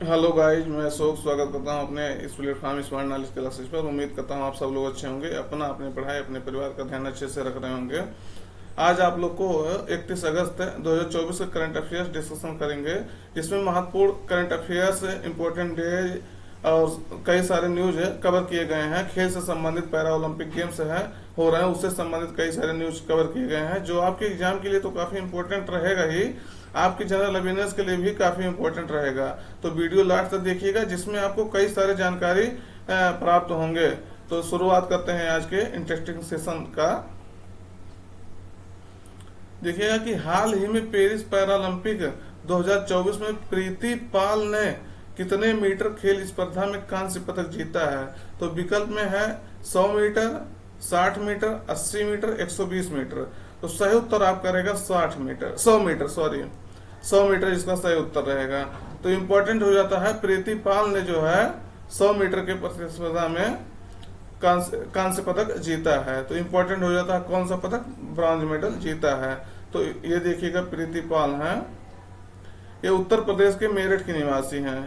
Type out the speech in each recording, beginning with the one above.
Hello guys, मैं अशोक स्वागत करता हूं अपने इस प्लेटफॉर्म स्मार्ट नॉलेज क्लासेस पर। उम्मीद करता हूं आप सब लोग अच्छे होंगे, अपनी पढ़ाई अपने परिवार का ध्यान अच्छे से रख रहे होंगे। आज आप लोग को 31 अगस्त 2024 का करंट अफेयर्स डिस्कशन करेंगे, जिसमें महत्वपूर्ण करंट अफेयर्स, इम्पोर्टेंट डे और कई सारे न्यूज कवर किए गए हैं। खेल से संबंधित पैरा ओलंपिक गेम्स है हो रहे हैं, उससे संबंधित कई सारे न्यूज कवर किए गए हैं, जो आपके एग्जाम के लिए तो काफी इम्पोर्टेंट रहेगा ही, आपकी जनरल अवेयरनेस के लिए भी काफी इम्पोर्टेंट रहेगा। तो वीडियो लास्ट तक देखिएगा, जिसमें आपको कई सारे जानकारी प्राप्त होंगे। तो शुरुआत करते हैं आज के इंटरेस्टिंग सेशन का। देखिएगा कि हाल ही में पेरिस पैरालंपिक 2024 में प्रीति पाल ने कितने मीटर खेल स्पर्धा में कांस्य पदक जीता है। तो विकल्प में है 100 मीटर, 60 मीटर, 80 मीटर, 120 मीटर। तो सही उत्तर आपका रहेगा 100 मीटर, सॉरी 100 मीटर इसका सही उत्तर रहेगा। तो इम्पोर्टेंट हो जाता है, प्रीति पाल ने जो है 100 मीटर के प्रतिस्पर्धा में कांस्य पदक जीता है। तो इम्पोर्टेंट हो जाता है कौन सा पदक, ब्रॉन्ज मेडल जीता है। तो ये देखिएगा प्रीति पाल है, ये उत्तर प्रदेश के मेरठ की निवासी हैं।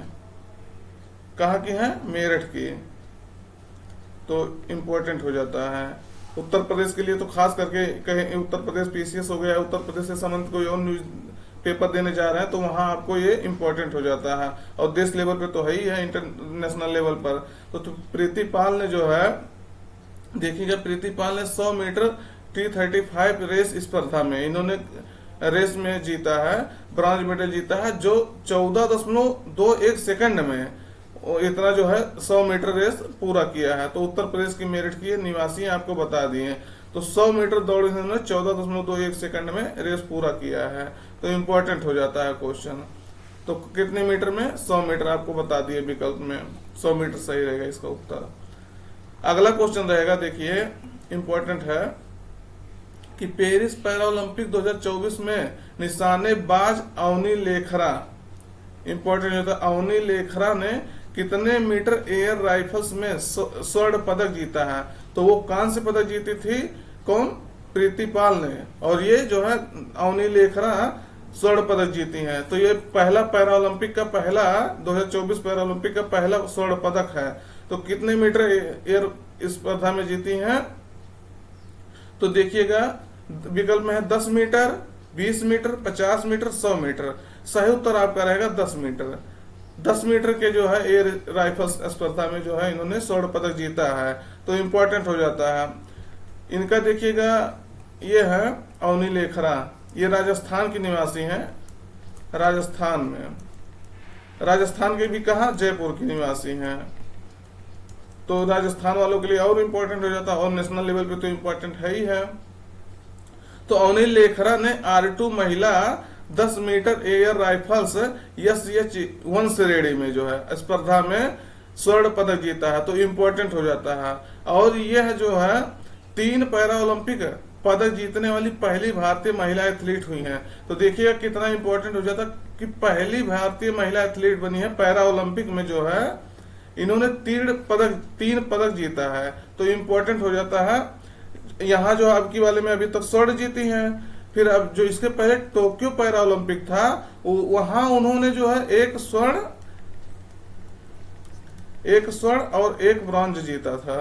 कहाँ की है, मेरठ की। तो इम्पोर्टेंट हो जाता है उत्तर प्रदेश के लिए। तो खास करके कहीं उत्तर प्रदेश पीसीएस हो गया, उत्तर प्रदेश से संबंधित कोई और न्यूज पेपर देने जा रहे हैं, तो वहां आपको ये इम्पोर्टेंट हो जाता है। और देश लेवल पे तो है ही है, इंटरनेशनल लेवल पर। तो प्रीति पाल ने जो है, देखिएगा प्रीति पाल ने 100 मीटर T35 रेस स्पर्धा में इन्होंने रेस में जीता है, ब्रॉन्ज मेडल जीता है, जो 14.21 सेकंड में इतना जो है 100 मीटर रेस पूरा किया है। तो उत्तर प्रदेश की मेरठ की निवासी आपको बता दिए। तो 100 मीटर दौड़ इन्होंने 14.21 सेकंड में रेस पूरा किया है। तो इम्पोर्टेंट हो जाता है क्वेश्चन। तो कितने मीटर में, 100 मीटर आपको बता दिए विकल्प में, 100 मीटर सही रहेगा इसका उत्तर। अगला क्वेश्चन रहेगा, देखिए इम्पोर्टेंट है कि पेरिस पैरालंपिक 2024 में निशानेबाज अवनी लेखरा, इंपॉर्टेंट होता है, अवनी लेखरा ने कितने मीटर एयर राइफल्स में स्वर्ण पदक जीता है। तो वो कांस्य पदक जीती थी कौन, प्रीति पाल ने, और ये जो है अवनी लेखरा स्वर्ण पदक जीती हैं। तो ये पहला पैरालंपिक का, पहला 2024 पैरालंपिक का पहला स्वर्ण पदक है। तो कितने मीटर एयर स्पर्धा में जीती हैं, तो देखिएगा विकल्प में है 10 मीटर, 20 मीटर, 50 मीटर, 100 मीटर। सही उत्तर आपका रहेगा 10 मीटर। 10 मीटर के जो है एयर राइफल्स स्पर्धा में जो है इन्होंने स्वर्ण पदक जीता है। तो इम्पोर्टेंट हो जाता है इनका। देखिएगा ये है अवनी लेखरा, ये राजस्थान की निवासी हैं, राजस्थान में, राजस्थान के भी कहा, जयपुर की निवासी हैं। तो राजस्थान वालों के लिए और इम्पोर्टेंट हो जाता है, और नेशनल लेवल पे तो इम्पोर्टेंट है ही है। तो अवनी लेखरा ने R2 महिला 10 मीटर एयर राइफल्स SH-1 श्रेणी में जो है स्पर्धा में स्वर्ण पदक जीता है। तो इम्पोर्टेंट हो जाता है। और यह जो है 3 पैरा ओलंपिक पदक जीतने वाली पहली भारतीय महिला एथलीट हुई हैं। तो देखिएगा कितना इंपॉर्टेंट हो जाता कि पहली भारतीय महिला एथलीट बनी है पैरा ओलंपिक में, जो है इन्होंने 3 पदक जीता है। तो इम्पोर्टेंट हो जाता है। यहाँ जो अब की वाले में अभी तक स्वर्ण जीती हैं, फिर अब जो इसके पहले टोक्यो पैरा ओलंपिक था, वहां उन्होंने जो है एक स्वर्ण और एक ब्रॉन्ज जीता था।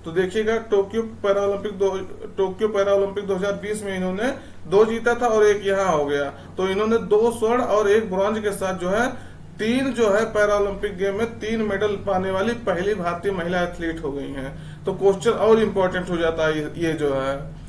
तो देखिएगा टोक्यो पैरा ओलंपिक 2020 में इन्होंने 2 जीता था और एक यहाँ हो गया। तो इन्होंने 2 स्वर्ण और एक ब्रॉन्ज के साथ जो है 3 जो है पैरा ओलंपिक गेम में 3 मेडल पाने वाली पहली भारतीय महिला एथलीट हो गई हैं। तो क्वेश्चन और इम्पोर्टेंट हो जाता है ये जो है,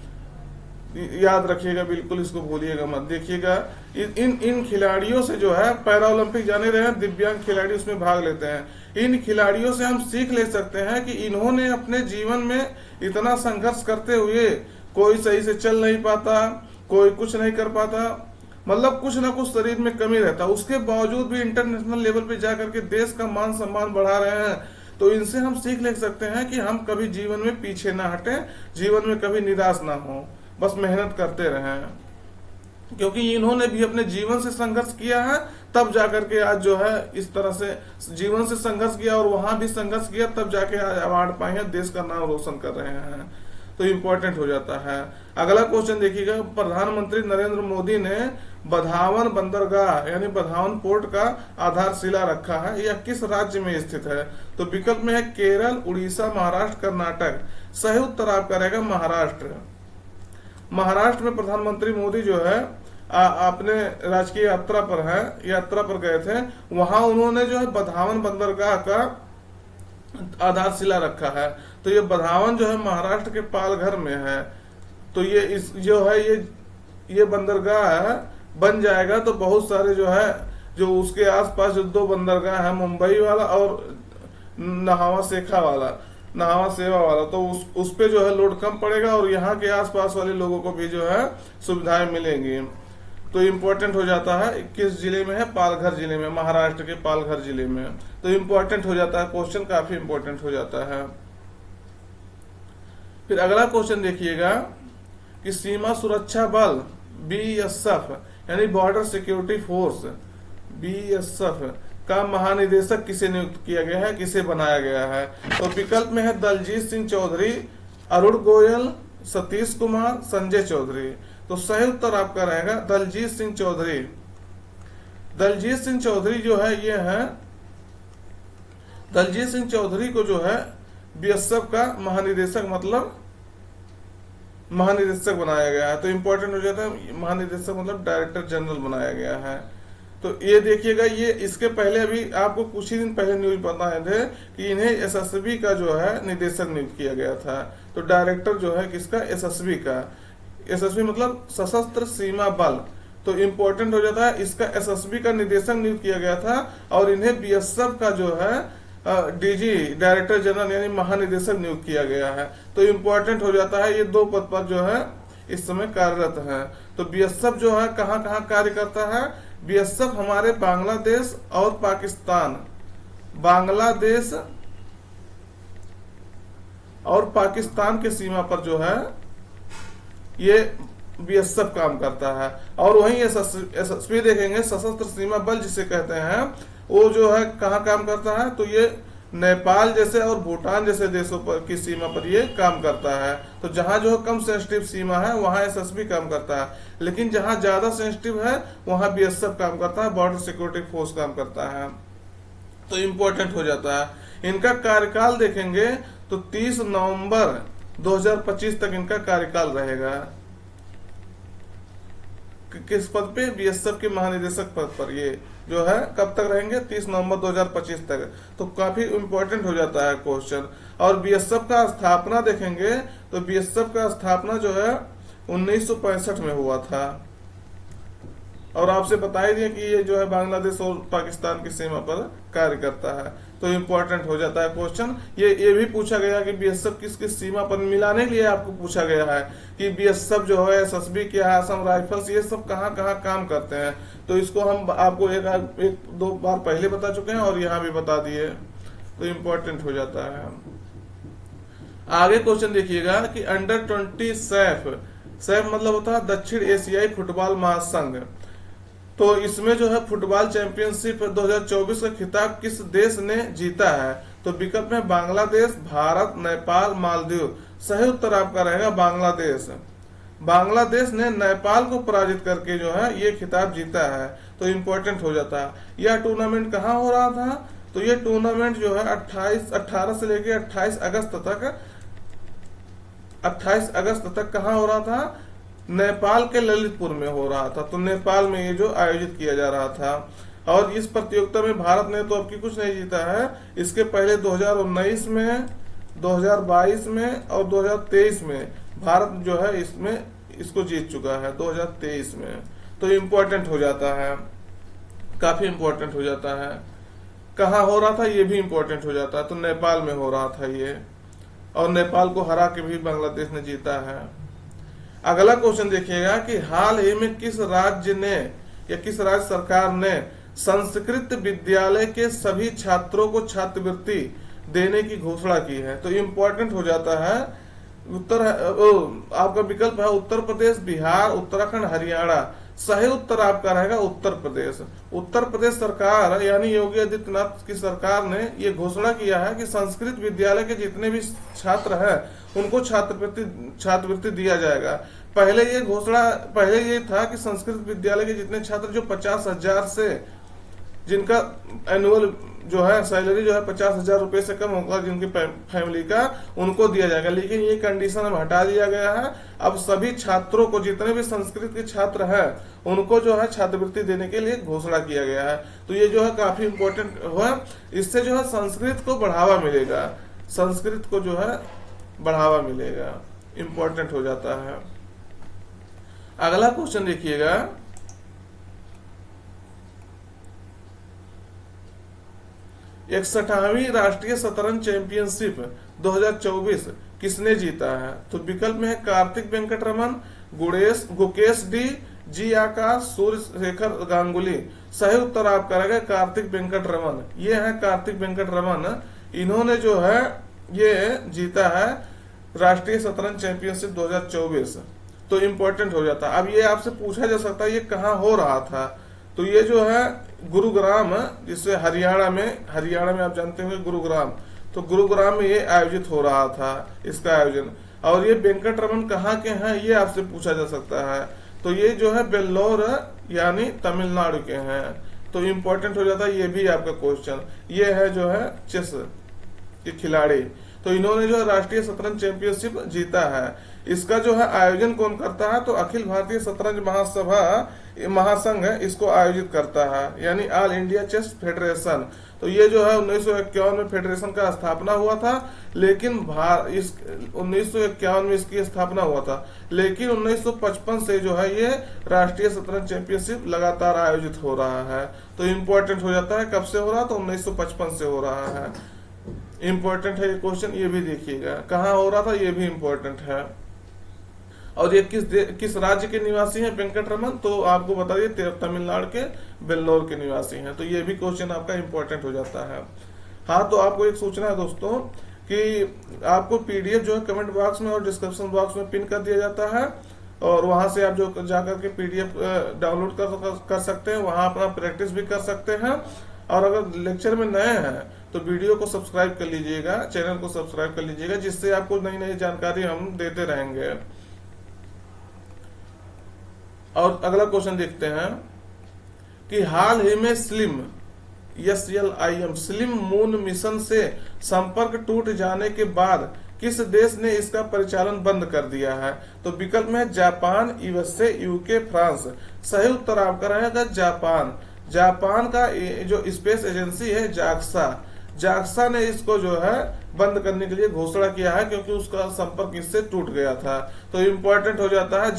याद रखिएगा, बिल्कुल इसको भूलिएगा मत। देखिएगा इन खिलाड़ियों से जो है पैरा ओलंपिक जाने रहे हैं, दिव्यांग खिलाड़ी उसमें भाग लेते हैं। इन खिलाड़ियों से हम सीख ले सकते हैं कि इन्होंने अपने जीवन में इतना संघर्ष करते हुए, कोई सही से चल नहीं पाता, कोई कुछ नहीं कर पाता, मतलब कुछ ना कुछ शरीर में कमी रहता, उसके बावजूद भी इंटरनेशनल लेवल पे जाकर के देश का मान सम्मान बढ़ा रहे हैं। तो इनसे हम सीख ले सकते हैं कि हम कभी जीवन में पीछे ना हटें, जीवन में कभी निराश ना हो, बस मेहनत करते रहें। क्योंकि इन्होंने भी अपने जीवन से संघर्ष किया है, तब जाकर के आज जो है इस तरह से जीवन से संघर्ष किया और वहां भी संघर्ष किया, तब जाके आज अवार्ड पाए हैं, देश का नाम रोशन कर रहे हैं। तो इम्पोर्टेंट हो जाता है। अगला क्वेश्चन देखिएगा, प्रधानमंत्री नरेंद्र मोदी ने बधावन बंदरगाह यानी बधावन पोर्ट का आधारशिला रखा है? यह किस राज्य में स्थित है? तो विकल्प में है केरल, उड़ीसा, महाराष्ट्र, कर्नाटक। सही उत्तर आपका रहेगा महाराष्ट्र। महाराष्ट्र में प्रधानमंत्री मोदी जो है अपने राजकीय यात्रा पर गए थे, वहां उन्होंने जो है बधावन बंदरगाह का आधारशिला रखा है। तो ये बधावन जो है महाराष्ट्र के पालघर में है। तो ये बंदरगाह बन जाएगा तो बहुत सारे जो उसके आसपास जो दो बंदरगाह है, मुंबई वाला और नहावा सेवा वाला, तो उस पे जो है लोड कम पड़ेगा और यहाँ के आसपास वाले लोगों को भी जो है सुविधाएं मिलेंगी। तो इम्पोर्टेंट हो जाता है, किस जिले में है? पालघर जिले में, महाराष्ट्र के पालघर जिले में। तो इम्पोर्टेंट हो जाता है, क्वेश्चन काफी इम्पोर्टेंट हो जाता है। फिर अगला क्वेश्चन देखिएगा कि सीमा सुरक्षा बल BSF यानी बॉर्डर सिक्योरिटी फोर्स BSF का महानिदेशक किसे नियुक्त किया गया है, किसे बनाया गया है? तो विकल्प में है दलजीत सिंह चौधरी, अरुण गोयल, सतीश कुमार, संजय चौधरी। तो सही उत्तर आपका रहेगा दलजीत सिंह चौधरी। दलजीत सिंह चौधरी जो है दलजीत सिंह चौधरी को जो है BSF का महानिदेशक बनाया गया है। तो इम्पोर्टेंट हो जाता है, महानिदेशक मतलब डायरेक्टर जनरल बनाया गया है। तो ये देखिएगा, ये इसके पहले अभी आपको कुछ ही दिन पहले न्यूज बताए थे कि इन्हें SSB का जो है निदेशक नियुक्त किया गया था। तो डायरेक्टर जो है किसका? SSB का। SSB मतलब सशस्त्र सीमा बल। तो इम्पोर्टेंट हो जाता है, इसका SSB का निदेशक नियुक्त किया गया था और इन्हें BSF का जो है DG डायरेक्टर जनरल यानी महानिदेशक नियुक्त किया गया है। तो इम्पोर्टेंट हो जाता है, ये दो पद पर जो है इस समय कार्यरत है। तो BSF जो है कहाँ कहाँ कार्य करता है? BSF हमारे बांग्लादेश और पाकिस्तान के सीमा पर जो है ये BSF काम करता है। और वहीं SSB देखेंगे, सशस्त्र सीमा बल जिसे कहते हैं, वो जो है कहाँ काम करता है? तो ये नेपाल जैसे और भूटान जैसे देशों पर की सीमा पर ये काम करता है। तो जहां जो कम सेंसिटिव सीमा है वहां SSB काम करता है, लेकिन जहां ज्यादा सेंसिटिव है वहां BSF काम करता है, बॉर्डर सिक्योरिटी फोर्स काम करता है। तो इम्पोर्टेंट हो जाता है। इनका कार्यकाल देखेंगे तो 30 नवंबर 2025 तक इनका कार्यकाल रहेगा। किस पद पे? BSF के महानिदेशक पद पर ये जो है कब तक रहेंगे? 30 नवंबर 2025 तक। तो काफी इम्पोर्टेंट हो जाता है क्वेश्चन। और BSF का स्थापना देखेंगे तो BSF का स्थापना जो है 1965 में हुआ था। और आपसे बता ही दिया कि ये जो है बांग्लादेश और पाकिस्तान की सीमा पर कार्य करता है। तो इम्पोर्टेंट हो जाता है क्वेश्चन। ये भी पूछा गया कि BSF किस किस सीमा पर मिलाने के लिए आपको पूछा गया है कि BSF जो है SSB क्या है, असम राइफल्स, ये सब कहाँ कहाँ काम करते हैं। तो इसको हम आपको एक दो बार पहले बता चुके हैं और यहाँ भी बता दिए। तो इम्पोर्टेंट हो जाता है। आगे क्वेश्चन देखिएगा कि अंडर 20 सैफ मतलब होता है दक्षिण एशियाई फुटबॉल महासंघ। तो इसमें जो है फुटबॉल चैंपियनशिप 2024 का खिताब किस देश ने जीता है? तो विकल्प में बांग्लादेश, भारत, नेपाल, मालदीव। सही उत्तर आपका रहेगा बांग्लादेश। बांग्लादेश ने नेपाल को पराजित करके जो है ये खिताब जीता है। तो इम्पोर्टेंट हो जाता है। यह टूर्नामेंट कहाँ हो रहा था? तो ये टूर्नामेंट जो है 18 से लेकर 28 अगस्त तक कहाँ हो रहा था? नेपाल के ललितपुर में हो रहा था। तो नेपाल में ये जो आयोजित किया जा रहा था। और इस प्रतियोगिता में भारत ने तो अब की कुछ नहीं जीता है। इसके पहले 2019 में, 2022 में और 2023 में भारत जो है इसको जीत चुका है 2023 में। तो इम्पोर्टेंट हो जाता है, काफी इम्पोर्टेंट हो जाता है। कहाँ हो रहा था ये भी इम्पोर्टेंट हो जाता है। तो नेपाल में हो रहा था ये, और नेपाल को हरा के भी बांग्लादेश ने जीता है। अगला क्वेश्चन देखिएगा कि हाल ही में किस राज्य सरकार ने संस्कृत विद्यालय के सभी छात्रों को छात्रवृत्ति देने की घोषणा की है? तो इम्पोर्टेंट हो जाता है। आपका विकल्प है उत्तर प्रदेश, बिहार, उत्तराखंड, हरियाणा। सही उत्तर आपका रहेगा उत्तर प्रदेश। उत्तर प्रदेश सरकार यानी योगी आदित्यनाथ की सरकार ने ये घोषणा किया है कि संस्कृत विद्यालय के जितने भी छात्र हैं उनको छात्रवृत्ति दिया जाएगा। पहले ये था कि संस्कृत विद्यालय के जितने छात्र जो 50,000 से, जिनका एनुअल जो है सैलरी जो है 50,000 रुपए से कम होगा जिनकी फैमिली का, उनको दिया जाएगा। लेकिन ये कंडीशन अब हटा दिया गया है। अब सभी छात्रों को, जितने भी संस्कृत के छात्र हैं, उनको जो है छात्रवृत्ति देने के लिए घोषणा किया गया है। तो ये जो है काफी इम्पोर्टेंट हुआ। इससे जो है संस्कृत को बढ़ावा मिलेगा, संस्कृत को जो है बढ़ावा मिलेगा, इम्पोर्टेंट हो जाता है। अगला क्वेश्चन देखिएगा, 61वीं राष्ट्रीय शतरंज चैंपियनशिप 2024 किसने जीता है? तो विकल्प में है कार्तिक वेंकटरमन, गुकेश डी, जी आकाश, सूर्य शेखर गांगुली। सही उत्तर आपका रहेगा कार्तिक वेंकटरमन। ये है कार्तिक वेंकटरमन, इन्होंने जो है ये जीता है राष्ट्रीय शतरंज चैंपियनशिप 2024। तो इम्पोर्टेंट हो जाता है। अब ये आपसे पूछा जा सकता है ये कहाँ हो रहा था? तो ये जो है गुरुग्राम, जिससे हरियाणा में आप जानते होंगे गुरुग्राम, तो गुरुग्राम में ये आयोजित हो रहा था इसका आयोजन। और ये वेंकटरमन कहाँ के हैं ये आपसे पूछा जा सकता है। तो ये जो है वेल्लोर यानी तमिलनाडु के हैं। तो इम्पोर्टेंट हो जाता है ये भी आपका क्वेश्चन। ये है जो है चेस के खिलाड़ी। तो इन्होंने जो है राष्ट्रीय शतरंज चैंपियनशिप जीता है। इसका जो है आयोजन कौन करता है? तो अखिल भारतीय शतरंज महासंघ इसको आयोजित करता है, यानी ऑल इंडिया चेस फेडरेशन। तो ये जो है 1951 में फेडरेशन का स्थापना हुआ था, लेकिन 1951 में इसकी स्थापना हुआ था, लेकिन 1955 से जो है ये राष्ट्रीय शतरंज चैंपियनशिप लगातार आयोजित हो रहा है। तो इम्पोर्टेंट हो जाता है। कब से हो रहा? तो 1955 से हो रहा है। इम्पोर्टेंट है ये क्वेश्चन, ये भी देखिएगा कहाँ हो रहा था, ये भी इम्पोर्टेंट है। और ये किस राज्य के निवासी हैं वेंकटरमन? तो आपको बता दिए तमिलनाडु के वेल्लोर के निवासी हैं। तो ये भी क्वेश्चन आपका इम्पोर्टेंट हो जाता है। हाँ, तो आपको एक सूचना है दोस्तों कि आपको पीडीएफ जो है कमेंट बॉक्स में और डिस्क्रिप्शन बॉक्स में पिन कर दिया जाता है, और वहां से आप जो जाकर के पीडीएफ डाउनलोड कर सकते हैं, वहां अपना प्रैक्टिस भी कर सकते हैं। और अगर लेक्चर में नए हैं तो वीडियो को सब्सक्राइब कर लीजिएगा, चैनल को सब्सक्राइब कर लीजिएगा, जिससे आपको नई नई जानकारी हम देते रहेंगे। और अगला क्वेश्चन देखते हैं कि हाल ही में स्लिम मून मिशन से संपर्क टूट जाने के बाद किस देश ने इसका परिचालन बंद कर दिया है? तो विकल्प में जापान, यूएसए, यूके, फ्रांस। सही उत्तर आपका रहेगा जापान। जापान का जो स्पेस एजेंसी है जाक्सा ने इसको जो है बंद करने के लिए घोषणा किया है, क्योंकि उसका संपर्क इससे टूट गया था। तो इम्पोर्टेंट हो जाता है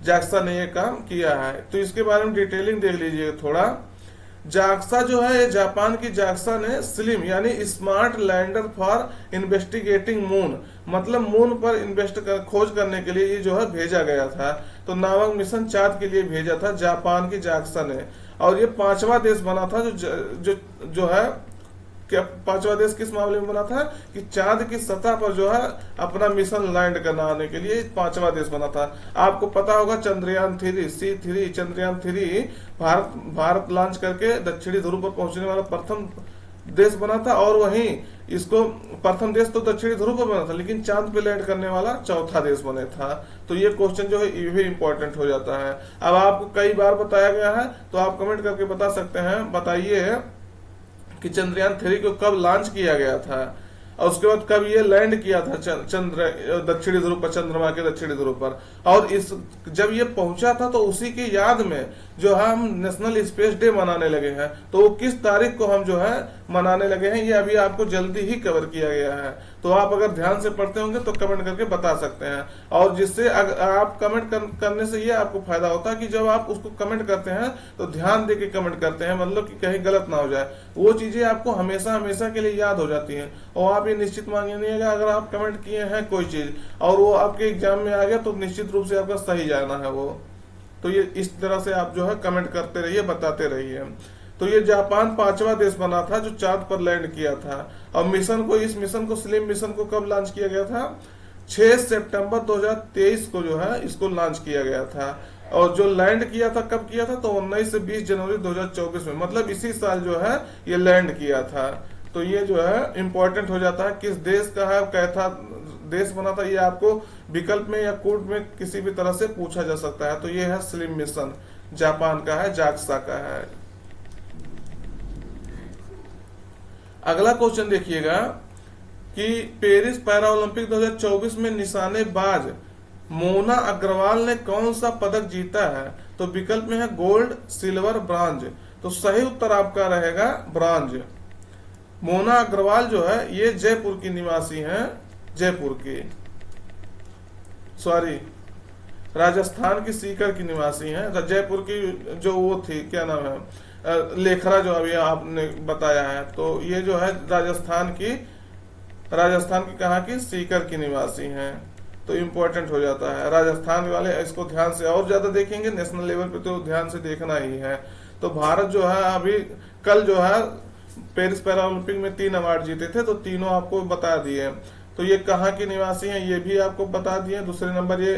जाक्सा ने ये काम किया है। तो इसके बारे में डिटेलिंग देख लीजिए थोड़ा। जाक्सा जो है, जापान की जाक्सा ने स्लिम यानी smart lander for investigating moon, मतलब मून पर खोज करने के लिए ये जो है भेजा गया था। तो नामक मिशन चांद के लिए भेजा था जापान की जाक्सा ने। और ये 5वां देश बना था जो है, क्या 5वां देश किस मामले में बना था कि चांद की सतह पर जो है अपना मिशन लैंड करने के लिए 5वां देश बना था। आपको पता होगा चंद्रयान 3 भारत लॉन्च करके दक्षिणी ध्रुव पर पहुंचने वाला प्रथम देश बना था, और वहीं इसको प्रथम देश तो दक्षिणी ध्रुव पर बना था, लेकिन चांद पे लैंड करने वाला चौथा देश बने था। तो ये क्वेश्चन जो है ये भी इम्पोर्टेंट हो जाता है। अब आपको कई बार बताया गया है, तो आप कमेंट करके बता सकते हैं, बताइए कि चंद्रयान 3 को कब लॉन्च किया गया था, और उसके बाद कब ये लैंड किया था दक्षिणी ध्रुव पर, चंद्रमा के दक्षिणी ध्रुव पर। और जब ये पहुंचा था तो उसी की याद में जो है हम नेशनल स्पेस डे मनाने लगे हैं। तो वो किस तारीख को हम जो है मनाने लगे हैं, ये अभी आपको जल्दी ही कवर किया गया है। तो आप अगर ध्यान से पढ़ते होंगे तो कमेंट करके बता सकते हैं। और जिससे आप कमेंट करने से ये आपको फायदा होता है कि जब आप उसको कमेंट करते हैं तो ध्यान दे के कमेंट करते हैं, मतलब कि कहीं गलत ना हो जाए। वो चीजें आपको हमेशा हमेशा के लिए याद हो जाती हैं। और आप ये निश्चित मानिएगा, अगर आप कमेंट किए हैं कोई चीज और वो आपके एग्जाम में आ गया तो निश्चित रूप से आपका सही जाना है वो। तो ये इस तरह से आप जो है कमेंट करते रहिए, बताते रहिए। तो ये जापान 5वां देश बना था जो चांद पर लैंड किया था। और इस मिशन को स्लिम मिशन को कब लॉन्च किया गया था? 6 सितंबर 2023 को जो है इसको लॉन्च किया गया था। और जो लैंड किया था कब किया था? तो 19 से 20 जनवरी 2024 में, मतलब इसी साल जो है ये लैंड किया था। तो ये जो है इम्पोर्टेंट हो जाता है, किस देश का है, कैथा देश बना था, ये आपको विकल्प में या कोड में किसी भी तरह से पूछा जा सकता है। तो ये है स्लिम मिशन, जापान का है, जाक्सा का है। अगला क्वेश्चन देखिएगा कि पेरिस पैरा ओलंपिक 2024 में निशानेबाज मोना अग्रवाल ने कौन सा पदक जीता है? तो विकल्प में है गोल्ड, सिल्वर, ब्रांज। तो सही उत्तर आपका रहेगा ब्रांज। मोना अग्रवाल जो है ये जयपुर की निवासी हैं, जयपुर की, सॉरी राजस्थान की सीकर की निवासी हैं। जयपुर की जो वो थी, क्या नाम है, लेखरा, जो अभी आपने बताया है, तो ये जो है राजस्थान की कहाँ की, सीकर की निवासी हैं। तो इम्पोर्टेंट हो जाता है, राजस्थान वाले इसको ध्यान से और ज्यादा देखेंगे, नेशनल लेवल पे तो ध्यान से देखना ही है। तो भारत जो है अभी कल जो है पेरिस पैरा ओलंपिक में 3 अवार्ड जीते थे, तो तीनों आपको बता दिए। तो ये कहाँ की निवासी हैं ये भी आपको बता दिए। दूसरे नंबर ये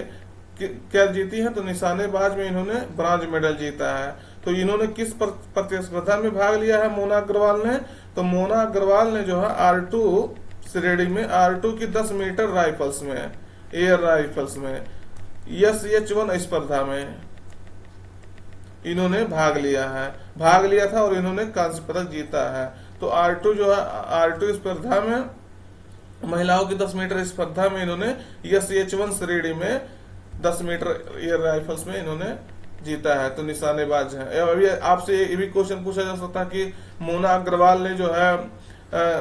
क्या जीती है? तो निशानेबाज में इन्होंने ब्रॉन्ज मेडल जीता है। तो इन्होंने किस प्रतिस्पर्धा में भाग लिया है मोना अग्रवाल ने? तो मोना अग्रवाल ने जो है R2 श्रेणी में, R2 की 10 मीटर राइफल्स में, एयर राइफल्स में, SH1 स्पर्धा में इन्होंने भाग लिया था और इन्होंने कांस्य पदक जीता है। तो R2 जो है, R2 स्पर्धा में, महिलाओं की 10 मीटर स्पर्धा में इन्होंने SH1 श्रेणी में 10 मीटर एयर राइफल्स में इन्होंने जीता है। तो निशानेबाज है। अभी आपसे ये भी क्वेश्चन पूछा जा सकता है कि मोना अग्रवाल ने जो है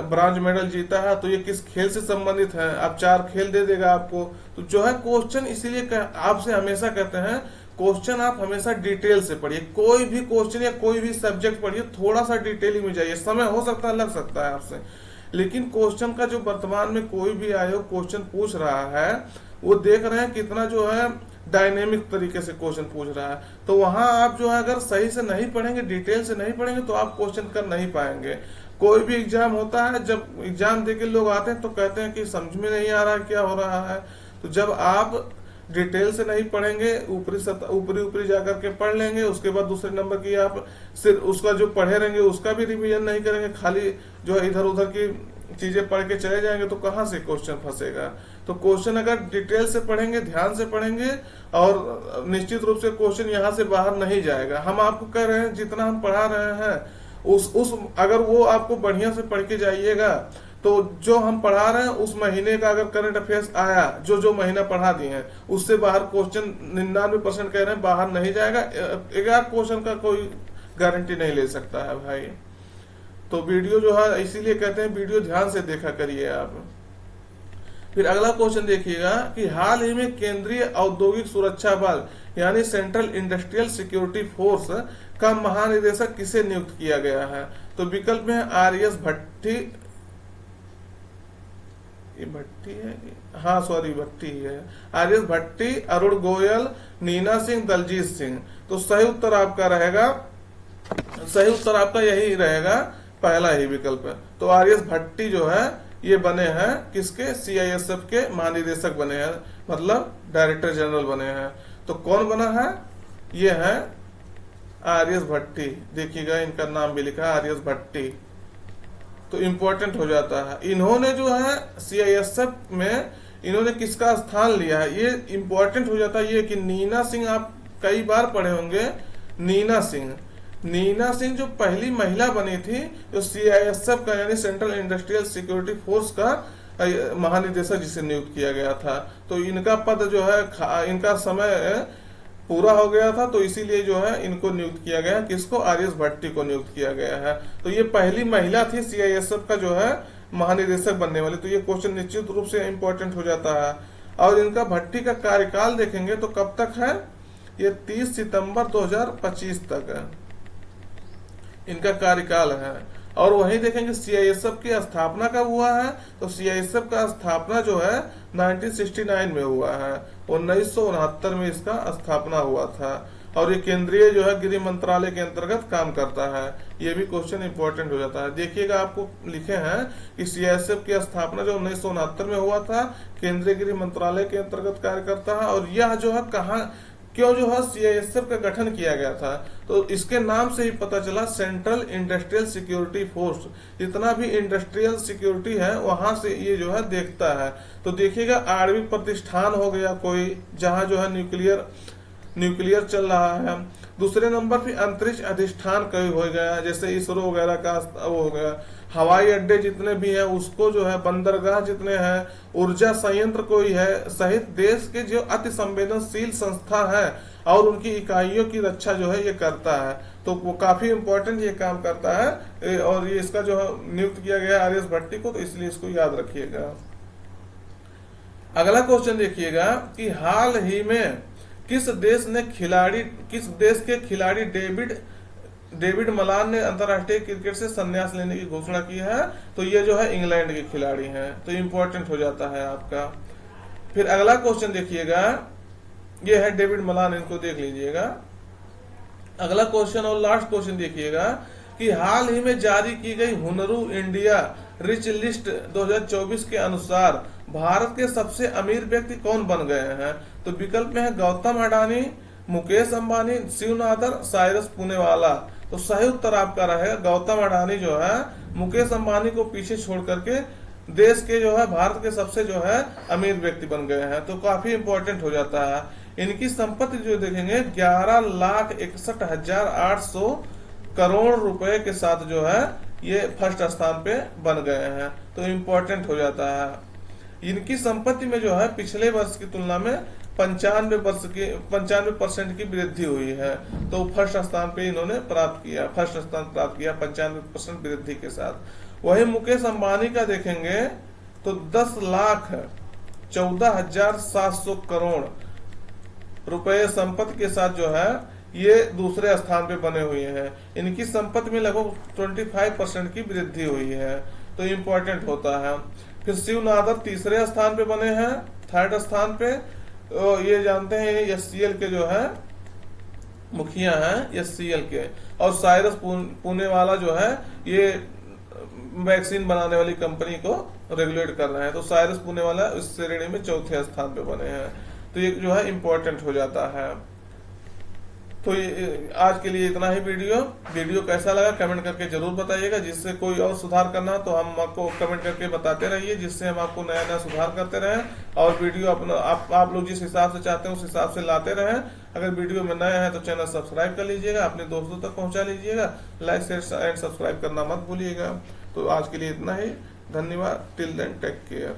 ब्रॉन्ज मेडल जीता है, तो ये किस खेल से संबंधित है? आप 4 खेल दे देगा आपको। तो जो है क्वेश्चन, इसीलिए आपसे हमेशा कहते हैं क्वेश्चन आप हमेशा डिटेल से पढ़िए। कोई भी क्वेश्चन या कोई भी सब्जेक्ट पढ़िए, थोड़ा सा डिटेलिंग में जाइए। समय हो सकता है लग सकता है आपसे, लेकिन क्वेश्चन का जो वर्तमान में कोई भी आयोग क्वेश्चन पूछ रहा है, वो देख रहे हैं कितना जो है डायनेमिक तरीके से क्वेश्चन पूछ रहा है। तो वहां आप जो है अगर सही से नहीं पढ़ेंगे, डिटेल से नहीं पढ़ेंगे, तो आप क्वेश्चन कर नहीं पाएंगे। कोई भी एग्जाम होता है, जब एग्जाम देके लोग आते हैं तो कहते हैं कि समझ में नहीं आ रहा है क्या हो रहा है। तो जब आप डिटेल से नहीं पढ़ेंगे, ऊपरी जाकर के पढ़ लेंगे, उसके बाद दूसरे नंबर की आप सिर्फ उसका जो पढ़े रहेंगे उसका भी रिवीजन नहीं करेंगे, खाली जो है इधर उधर की चीजें पढ़ के चले जाएंगे, तो कहाँ से क्वेश्चन फंसेगा। तो क्वेश्चन अगर डिटेल से पढ़ेंगे, ध्यान से पढ़ेंगे, और निश्चित रूप से क्वेश्चन यहाँ से बाहर नहीं जाएगा। हम आपको कह रहे हैं जितना हम पढ़ा रहे हैं उस अगर वो आपको बढ़िया से पढ़ के जाइएगा, तो जो हम पढ़ा रहे हैं उस महीने का अगर करंट अफेयर्स आया, जो महीना पढ़ा दिए हैं, उससे बाहर क्वेश्चन 99% कह रहे हैं बाहर नहीं जाएगा। एक क्वेश्चन का कोई गारंटी नहीं ले सकता है भाई। तो वीडियो जो है, इसीलिए कहते हैं वीडियो ध्यान से देखा करिए आप। फिर अगला क्वेश्चन देखिएगा कि हाल ही में केंद्रीय औद्योगिक सुरक्षा बल यानी सेंट्रल इंडस्ट्रियल सिक्योरिटी फोर्स का महानिदेशक किसे नियुक्त किया गया है? तो विकल्प में है RS भट्टी, ये भट्टी है, हाँ सॉरी भट्टी है, RS भट्टी, अरुण गोयल, नीना सिंह, दलजीत सिंह। तो सही उत्तर आपका यही रहेगा, पहला ही विकल्प है। तो RS भट्टी जो है ये बने हैं किसके? CISF के महानिदेशक बने हैं, मतलब डायरेक्टर जनरल बने हैं। तो कौन बना है? ये है RS भट्टी। देखिएगा इनका नाम भी लिखा है RS भट्टी, तो इम्पोर्टेंट हो जाता है। इन्होंने जो है CISF में इन्होंने किसका स्थान लिया है, ये इम्पोर्टेंट हो जाता है। ये कि नीना सिंह, आप कई बार पढ़े होंगे, नीना सिंह जो पहली महिला बनी थी जो CISF का यानी सेंट्रल इंडस्ट्रियल सिक्योरिटी फोर्स का महानिदेशक जिसे नियुक्त किया गया था। तो इनका पद जो है, इनका समय पूरा हो गया था, तो इसीलिए जो है इनको नियुक्त किया गया। किसको? RS भट्टी को नियुक्त किया गया है। तो ये पहली महिला थी CISF का जो है महानिदेशक बनने वाली। तो ये क्वेश्चन निश्चित रूप से इम्पोर्टेंट हो जाता है। और इनका भट्टी का कार्यकाल देखेंगे तो कब तक है? ये 30 सितंबर 2025 तक है इनका कार्यकाल है। और वहीं देखेंगे CISF की स्थापना कब हुआ है? तो CISF का स्थापना जो है 1969 में हुआ है, 1969 में इसका स्थापना हुआ था। और ये केंद्रीय जो है गृह मंत्रालय के अंतर्गत काम करता है। ये भी क्वेश्चन इंपॉर्टेंट हो जाता है। देखिएगा आपको लिखे हैं कि CISF की स्थापना जो 1969 में हुआ था, केंद्रीय गृह मंत्रालय के अंतर्गत कार्य करता है। और यह जो है कहाँ क्यों जो है सीआईएसएफ का गठन किया गया था, तो इसके नाम से ही पता चला सेंट्रल इंडस्ट्रियल सिक्योरिटी फोर्स। जितना भी इंडस्ट्रियल सिक्योरिटी है वहां से ये जो है देखता है। तो देखिएगा आणविक प्रतिष्ठान हो गया कोई, जहां जो है न्यूक्लियर चल रहा है। दूसरे नंबर पे अंतरिक्ष अधिष्ठान कई हो गया, जैसे इसरो वगैरह का वो हो गया। हवाई अड्डे जितने भी हैं उसको जो है, बंदरगाह जितने हैं, ऊर्जा संयंत्र कोई है, सहित देश के जो अति संवेदनशील संस्था है और उनकी इकाइयों की रक्षा जो है ये करता है। तो वो काफी इंपॉर्टेंट ये काम करता है, और ये इसका जो है नियुक्त किया गया आर.एस. भट्टी को, तो इसलिए इसको याद रखिएगा। अगला क्वेश्चन देखिएगा कि हाल ही में किस देश के खिलाड़ी डेविड मलान ने अंतर्राष्ट्रीय क्रिकेट से संन्यास लेने की घोषणा की है, तो ये जो है इंग्लैंड के खिलाड़ी हैं, तो इंपॉर्टेंट हो जाता है आपका। फिर अगला क्वेश्चन देखिएगा, ये है डेविड मलान, इनको देख लीजिएगा। अगला क्वेश्चन और लास्ट क्वेश्चन देखिएगा कि हाल ही में जारी की गई हुनरू इंडिया रिच लिस्ट 2024 के अनुसार भारत के सबसे अमीर व्यक्ति कौन बन गए हैं, तो विकल्प में है गौतम अडानी, मुकेश अंबानी, शिव नादर, साइरस पुनेवाला। तो सही उत्तर आपका रहेगा गौतम अडानी जो है मुकेश अंबानी को पीछे छोड़ करके देश के जो है भारत के सबसे जो है अमीर व्यक्ति बन गए हैं, तो काफी इंपॉर्टेंट हो जाता है। इनकी संपत्ति जो देखेंगे 11,61,800 करोड़ रुपए के साथ जो है ये फर्स्ट स्थान पे बन गए हैं, तो इम्पोर्टेंट हो जाता है। इनकी संपत्ति में जो है पिछले वर्ष की तुलना में 95% की वृद्धि हुई है, तो फर्स्ट स्थान पे इन्होंने फर्स्ट स्थान प्राप्त किया 95% वृद्धि के साथ। वही मुकेश अंबानी का देखेंगे तो 10,14,700 करोड़ रुपए संपत्ति के साथ जो है ये दूसरे स्थान पे बने हुए हैं। इनकी संपत्ति में लगभग 25% की वृद्धि हुई है, तो इम्पोर्टेंट होता है। फिर शिव नादर तीसरे स्थान पे बने हैं, थर्ड स्थान पे। तो ये जानते हैं ये एचसीएल के जो है मुखिया हैं, एचसीएल के। और साइरस पुनेवाला जो है ये वैक्सीन बनाने वाली कंपनी को रेगुलेट कर रहे हैं, तो साइरस पुनेवाला इस श्रेणी में चौथे स्थान पे बने हैं, तो ये जो है इम्पोर्टेंट हो जाता है। तो ये आज के लिए इतना ही वीडियो कैसा लगा कमेंट करके जरूर बताइएगा। जिससे कोई और सुधार करना तो हम आपको कमेंट करके बताते रहिए, जिससे हम आपको नया नया सुधार करते रहें और वीडियो अपना आप लोग जिस हिसाब से चाहते हैं उस हिसाब से लाते रहें। अगर वीडियो में नए हैं तो चैनल सब्सक्राइब कर लीजिएगा, अपने दोस्तों तक पहुंचा लीजिएगा, लाइक शेयर एंड सब्सक्राइब करना मत भूलिएगा। तो आज के लिए इतना ही, धन्यवाद। Till then take care.